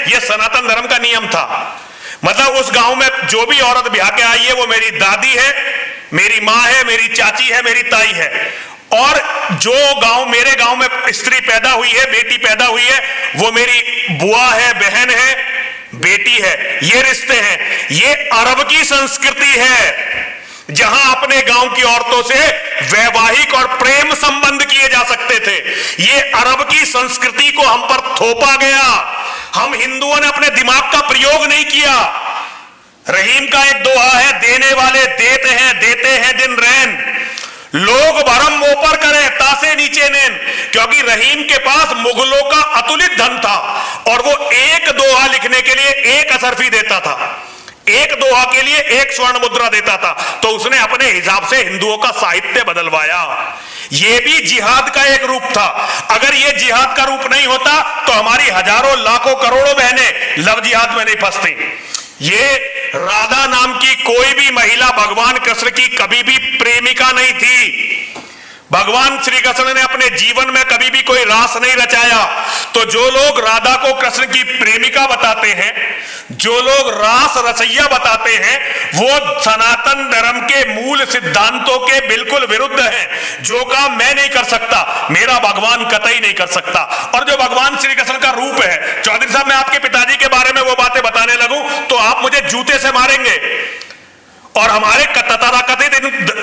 यह सनातन धर्म का नियम था। मतलब उस गांव में जो भी औरत ब्याह के आई है वो मेरी दादी है, मेरी माँ है, मेरी चाची है, मेरी ताई है। और जो मेरे गांव में स्त्री पैदा हुई है, बेटी पैदा हुई है, वो मेरी बुआ है, बहन है, बेटी है। ये रिश्ते हैं। ये अरब की संस्कृति है जहां अपने गांव की औरतों से वैवाहिक और प्रेम संबंध किए जा सकते थे। ये अरब की संस्कृति को हम पर थोपा गया। हम हिंदुओं ने अपने दिमाग का प्रयोग नहीं किया। रहीम का एक दोहा है, देने वाले देते हैं दिन रैन, लोग भरम मोपर करें तासे नीचे नैन। क्योंकि रहीम के पास मुगलों का अतुलित धन था और वो एक दोहा लिखने के लिए एक असरफी देता था, एक दोहा के लिए एक स्वर्ण मुद्रा देता था। तो उसने अपने हिसाब से हिंदुओं का साहित्य बदलवाया। यह भी जिहाद का एक रूप था। अगर यह जिहाद का रूप नहीं होता तो हमारी हजारों लाखों करोड़ों बहनें लव जिहाद में नहीं फंसती। ये राधा नाम की कोई भी महिला भगवान कृष्ण की कभी भी प्रेमिका नहीं थी। भगवान श्री कृष्ण ने अपने जीवन में कभी भी कोई रास नहीं रचाया। तो जो लोग राधा को कृष्ण की प्रेमिका बताते हैं, जो लोग रास रचैया बताते हैं, वो सनातन धर्म के मूल सिद्धांतों के बिल्कुल विरुद्ध हैं। जो काम मैं नहीं कर सकता, मेरा भगवान कतई नहीं कर सकता। और जो भगवान श्री कृष्ण का रूप है, चौधरी साहब मैं आपके पिताजी के बारे में वो बातें बताने लगूं तो आप मुझे जूते से मारेंगे। और हमारे तथाकथित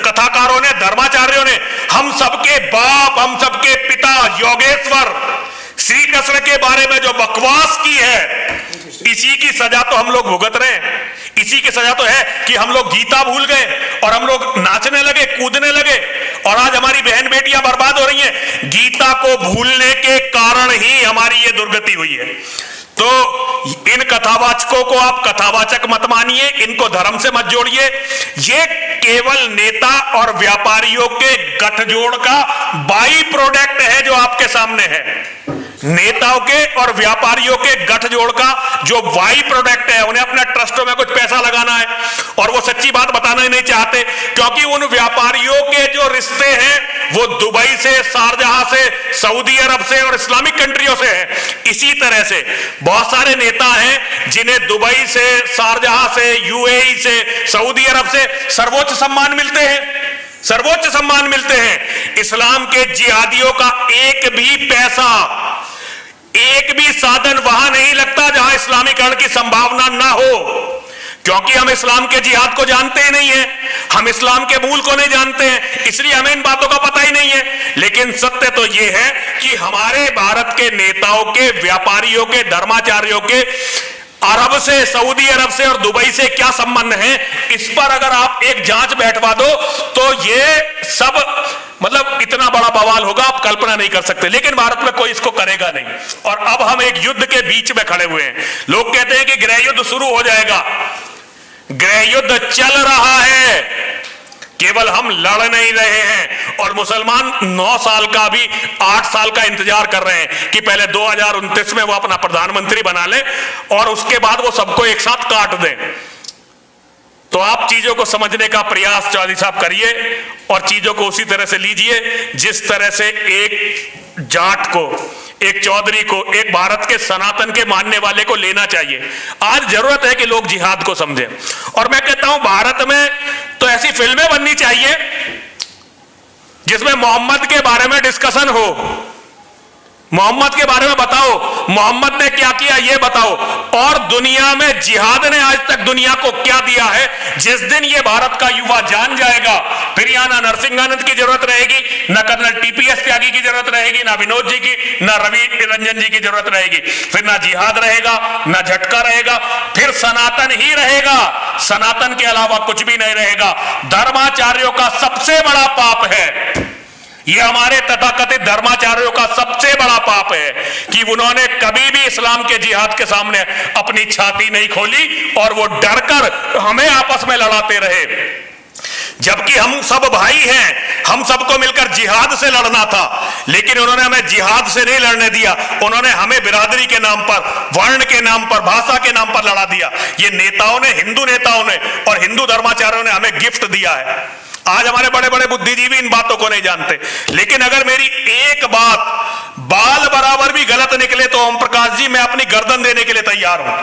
कथाकारों ने, धर्माचार्यों ने हम सबके बाप, हम सबके पिता योगेश्वर श्री कृष्ण के बारे में जो बकवास की है, इसी की सजा तो हम लोग भुगत रहे हैं। इसी की सजा तो है कि हम लोग गीता भूल गए और हम लोग नाचने लगे, कूदने लगे और आज हमारी बहन बेटियां बर्बाद हो रही हैं। गीता को भूलने के कारण ही हमारी ये दुर्गति हुई है। तो इन कथावाचकों को आप कथावाचक मत मानिए, इनको धर्म से मत जोड़िए। ये केवल नेता और व्यापारियों के गठजोड़ का बाई प्रोडक्ट है जो आपके सामने है। नेताओं के और व्यापारियों के गठजोड़ का जो बाई प्रोडक्ट है। उन्हें अपने ट्रस्टों में कुछ पैसा लगाना है और वो सच्ची बात बताना ही नहीं चाहते, क्योंकि उन व्यापारियों के जो रिश्ते हैं वो दुबई से, शारजहां से, सऊदी अरब से और इस्लामिक कंट्रियों से है। इसी तरह से बहुत सारे नेता हैं जिन्हें दुबई से, शारजहां से, यूएई से, सऊदी अरब से सर्वोच्च सम्मान मिलते हैं, सर्वोच्च सम्मान मिलते हैं। इस्लाम के जिहादियों का एक भी पैसा, एक भी साधन वहां नहीं लगता जहां इस्लामीकरण की संभावना ना हो, क्योंकि हम इस्लाम के जिहाद को जानते ही नहीं है, हम इस्लाम के मूल को नहीं जानते हैं, इसलिए हमें इन बातों का पता ही नहीं है। लेकिन सत्य तो यह है कि हमारे भारत के नेताओं के, व्यापारियों के, धर्माचार्यों के अरब से, सऊदी अरब से और दुबई से क्या संबंध है, इस पर अगर आप एक जांच बैठवा दो तो ये सब मतलब इतना बड़ा बवाल होगा, आप कल्पना नहीं कर सकते। लेकिन भारत में कोई इसको करेगा नहीं। और अब हम एक युद्ध के बीच में खड़े हुए हैं। लोग कहते हैं कि गृह युद्ध शुरू हो जाएगा। गृह युद्ध चल रहा है, केवल हम लड़ नहीं रहे हैं। और मुसलमान 9 साल का भी 8 साल का इंतजार कर रहे हैं कि पहले 2029 में वो अपना प्रधानमंत्री बना ले और उसके बाद वो सबको एक साथ काट दें। तो आप चीजों को समझने का प्रयास चौधरी साहब करिए और चीजों को उसी तरह से लीजिए जिस तरह से एक जाट को, एक चौधरी को, एक भारत के सनातन के मानने वाले को लेना चाहिए। आज जरूरत है कि लोग जिहाद को समझें। और मैं कहता हूं भारत में तो ऐसी फिल्में बननी चाहिए जिसमें मोहम्मद के बारे में डिस्कशन हो। मोहम्मद के बारे में बताओ, मोहम्मद ने क्या किया ये बताओ, और दुनिया में जिहाद ने आज तक दुनिया को क्या दिया है। जिस दिन ये भारत का युवा जान जाएगा, फिर यहां ना नरसिंहानंद की जरूरत रहेगी, ना कर्नल टीपीएस त्यागी की जरूरत रहेगी, ना विनोद जी की, ना रवि रंजन जी की जरूरत रहेगी। फिर ना जिहाद रहेगा, ना झटका रहेगा, फिर सनातन ही रहेगा। सनातन के अलावा कुछ भी नहीं रहेगा। धर्माचार्यों का सबसे बड़ा पाप है, ये हमारे तथाकथित धर्माचार्यों का सबसे बड़ा पाप है कि उन्होंने कभी भी इस्लाम के जिहाद के सामने अपनी छाती नहीं खोली और वो डरकर हमें आपस में लड़ाते रहे। जबकि हम सब भाई हैं, हम सबको मिलकर जिहाद से लड़ना था, लेकिन उन्होंने हमें जिहाद से नहीं लड़ने दिया। उन्होंने हमें बिरादरी के नाम पर, वर्ण के नाम पर, भाषा के नाम पर लड़ा दिया। ये नेताओं ने, हिंदू नेताओं ने और हिंदू धर्माचार्यों ने हमें गिफ्ट दिया है। आज हमारे बड़े बड़े बुद्धिजीवी इन बातों को नहीं जानते। लेकिन अगर मेरी एक बात बाल बराबर भी गलत निकले तो ओम प्रकाश जी मैं अपनी गर्दन देने के लिए तैयार हूं।